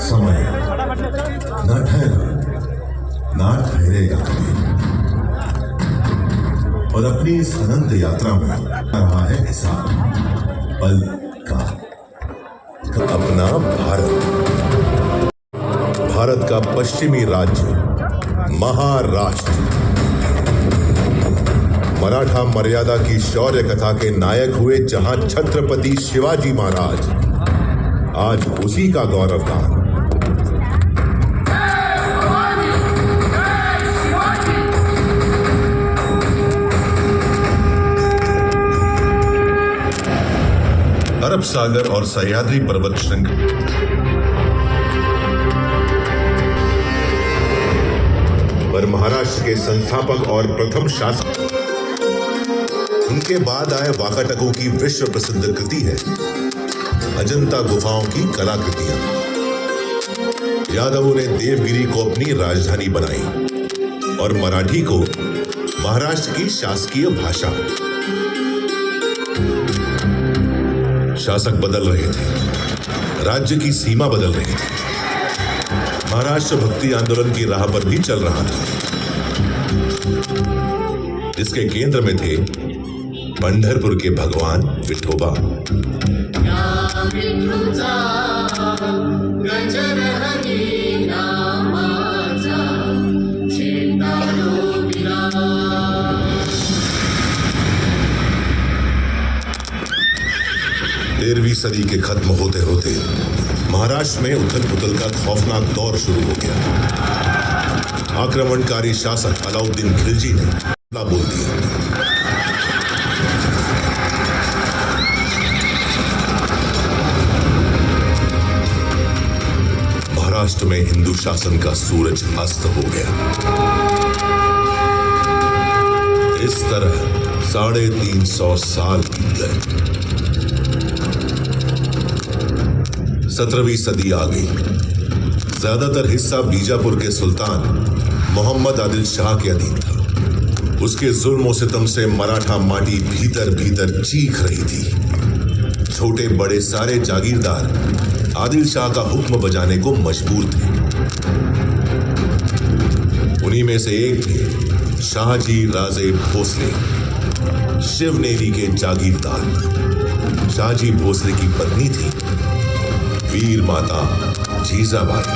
समय न ठहरा ना ठहरेगा कभी, और अपनी इस अनंत यात्रा में रहा है हिसाब पल का। अपना भारत का पश्चिमी राज्य महाराष्ट्र, मराठा मर्यादा की शौर्य कथा के नायक हुए जहां छत्रपति शिवाजी महाराज, आज उसी का गौरवगान। अरब सागर और सह्याद्री पर्वत श्रृंखला पर महाराष्ट्र के संस्थापक और प्रथम शासक, उनके बाद आए वाकाटकों की विश्व प्रसिद्ध कृति है अजंता गुफाओं की कलाकृतियां। यादवों ने देवगिरी को अपनी राजधानी बनाई और मराठी को महाराष्ट्र की शासकीय भाषा। शासक बदल रहे थे, राज्य की सीमा बदल रही थी, महाराष्ट्र भक्ति आंदोलन की राह पर भी चल रहा था, जिसके केंद्र में थे पंढरपुर के भगवान विठोबा। तेरहवीं सदी के खत्म होते होते महाराष्ट्र में उथल पुथल का खौफनाक दौर शुरू हो गया। आक्रमणकारी शासक अलाउद्दीन खिलजी ने बोल दिया। महाराष्ट्र में हिंदू शासन का सूरज अस्त हो गया। इस तरह 350 साल बीत गए। 17वीं सदी आ गई। ज्यादातर हिस्सा बीजापुर के सुल्तान मोहम्मद आदिल शाह के अधीन था। उसके जुल्म और सितम से मराठा माटी भीतर भीतर चीख रही थी। छोटे बड़े सारे जागीरदार आदिल शाह का हुक्म बजाने को मजबूर थे। उन्हीं में से एक थे शाहजी राजे भोसले, शिवनेरी के जागीरदार। शाहजी भोसले की पत्नी थी वीर माता जीजाबाई।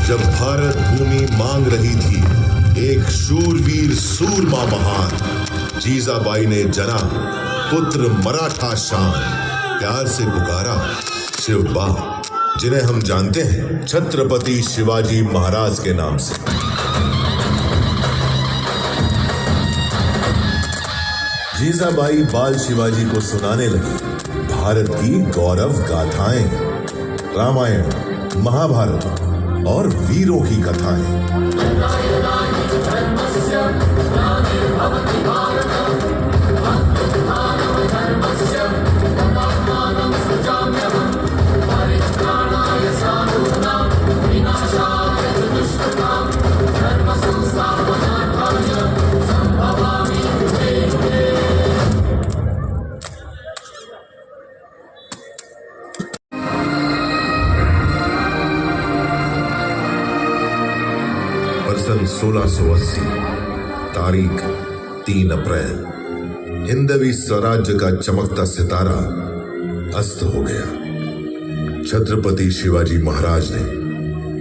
जब भारत भूमि मांग रही थी एक शूरवीर सूरमा महान, जीजाबाई ने जना पुत्र मराठा शान, प्यार से पुकारा शिवबा, जिन्हें हम जानते हैं छत्रपति शिवाजी महाराज के नाम से। जीजाबाई बाल शिवाजी को सुनाने लगी भारत की गौरव गाथाएं, रामायण, महाभारत और वीरों की कथाएं। सन 1680, तारीख 3 अप्रैल, हिंदवी स्वराज्य का चमकता सितारा अस्त हो गया। छत्रपति शिवाजी महाराज ने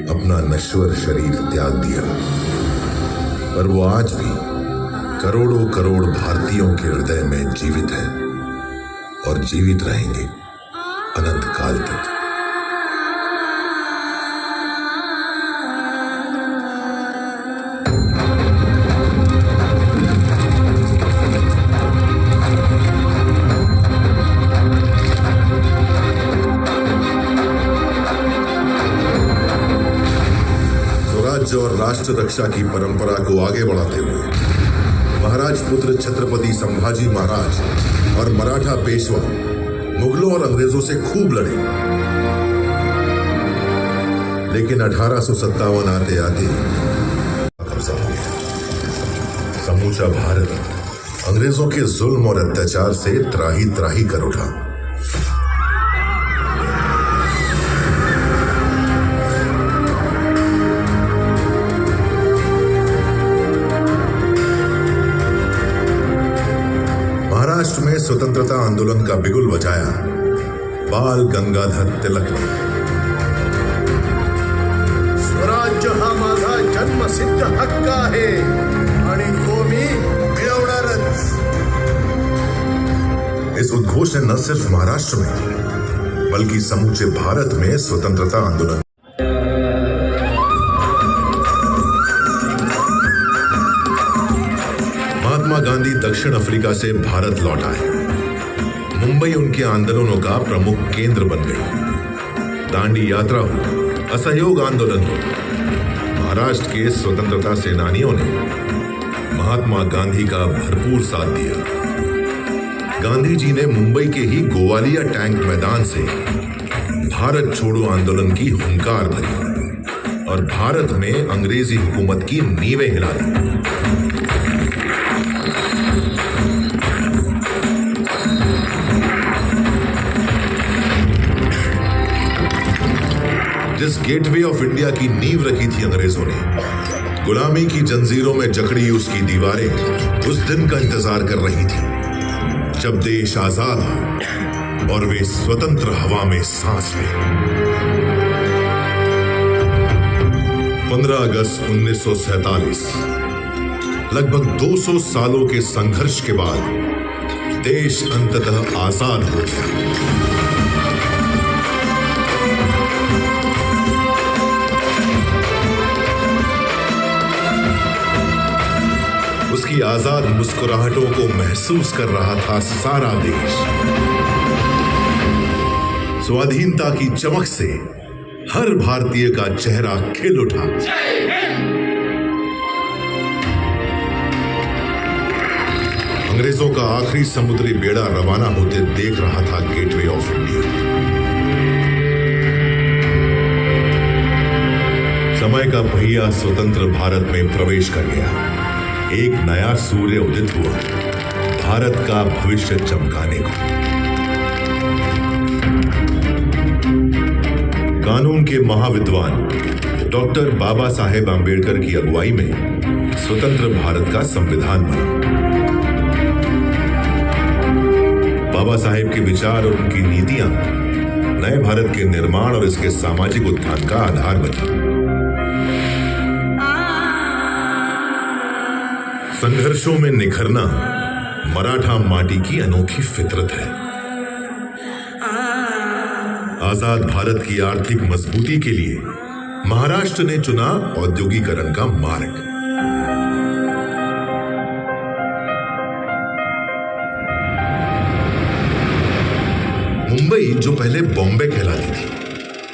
अपना नश्वर शरीर त्याग दिया, पर वो आज भी करोड़ों करोड़ भारतीयों के हृदय में जीवित है और जीवित रहेंगे अनंत काल तक। और राष्ट्र रक्षा की परंपरा को आगे बढ़ाते हुए महाराज पुत्र छत्रपति संभाजी महाराज और मराठा पेशवा मुगलों और अंग्रेजों से खूब लड़े, लेकिन 1857 आते आते कब्जा हो गया। समूचा भारत अंग्रेजों के जुल्म और अत्याचार से त्राही त्राही कर उठा। महाराष्ट्र में स्वतंत्रता आंदोलन का बिगुल बजाया बाल गंगाधर तिलक ने। स्वराज्य हा माझा जन्मसिद्ध हक्क आहे आणि तो मी मिळवणारच। इस उद्घोष ने न सिर्फ महाराष्ट्र में बल्कि समूचे भारत में स्वतंत्रता आंदोलन। महात्मा गांधी दक्षिण अफ्रीका से भारत लौट आए। मुंबई उनके आंदोलनों का प्रमुख केंद्र बन गई। दांडी यात्रा हो, असहयोग आंदोलन हो, महाराष्ट्र के स्वतंत्रता सेनानियों ने महात्मा गांधी का भरपूर साथ दिया। गांधी जी ने मुंबई के ही गोवालिया टैंक मैदान से भारत छोड़ो आंदोलन की हुंकार भरी और भारत में अंग्रेजी हुकूमत की नींवें हिला दी। जिस गेटवे ऑफ इंडिया की नींव रखी थी अंग्रेजों ने, गुलामी की जंजीरों में जकड़ी उसकी दीवारें उस दिन का इंतजार कर रही थी जब देश आजाद हो और वे स्वतंत्र हवा में सांस लें। 15 अगस्त 1947 लगभग 200 सालों के संघर्ष के बाद देश अंततः आजाद हो गया। उसकी आजाद मुस्कुराहटों को महसूस कर रहा था सारा देश। स्वाधीनता की चमक से हर भारतीय का चेहरा खिल उठा। अंग्रेजों का आखिरी समुद्री बेड़ा रवाना होते देख रहा था गेटवे ऑफ इंडिया। समय का पहिया स्वतंत्र भारत में प्रवेश कर गया। एक नया सूर्य उदित हुआ भारत का भविष्य चमकाने को। कानून के महाविद्वान डॉक्टर बाबा साहेब आंबेडकर की अगुवाई में स्वतंत्र भारत का संविधान बना। बाबा साहेब के विचार और उनकी नीतियां नए भारत के निर्माण और इसके सामाजिक उत्थान का आधार बनी। संघर्षों में निखरना मराठा माटी की अनोखी फितरत है। आजाद भारत की आर्थिक मजबूती के लिए महाराष्ट्र ने चुना औद्योगिकरण का मार्ग। मुंबई जो पहले बॉम्बे कहलाती थी,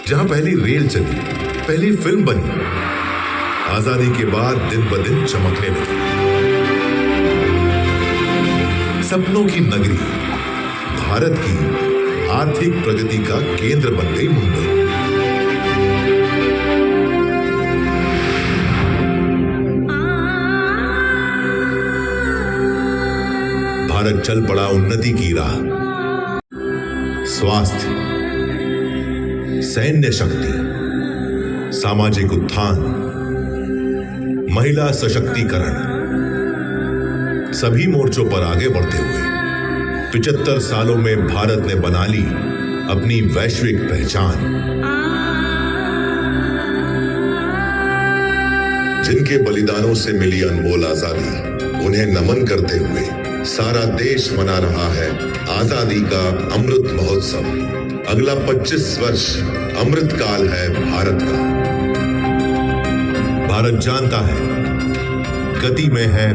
जहां पहली रेल चली, पहली फिल्म बनी, आजादी के बाद दिन ब दिन चमकने लगी। सपनों की नगरी, भारत की आर्थिक प्रगति का केंद्र बन गई मुंबई। भारत चल पड़ा उन्नति की राह। स्वास्थ्य, सैन्य शक्ति, सामाजिक उत्थान, महिला सशक्तिकरण, सभी मोर्चों पर आगे बढ़ते हुए 75 सालों में भारत ने बना ली अपनी वैश्विक पहचान। जिनके बलिदानों से मिली अनमोल आजादी, उन्हें नमन करते हुए सारा देश मना रहा है आजादी का अमृत महोत्सव। अगला 25 वर्ष अमृत काल है भारत का। भारत जानता है गति में है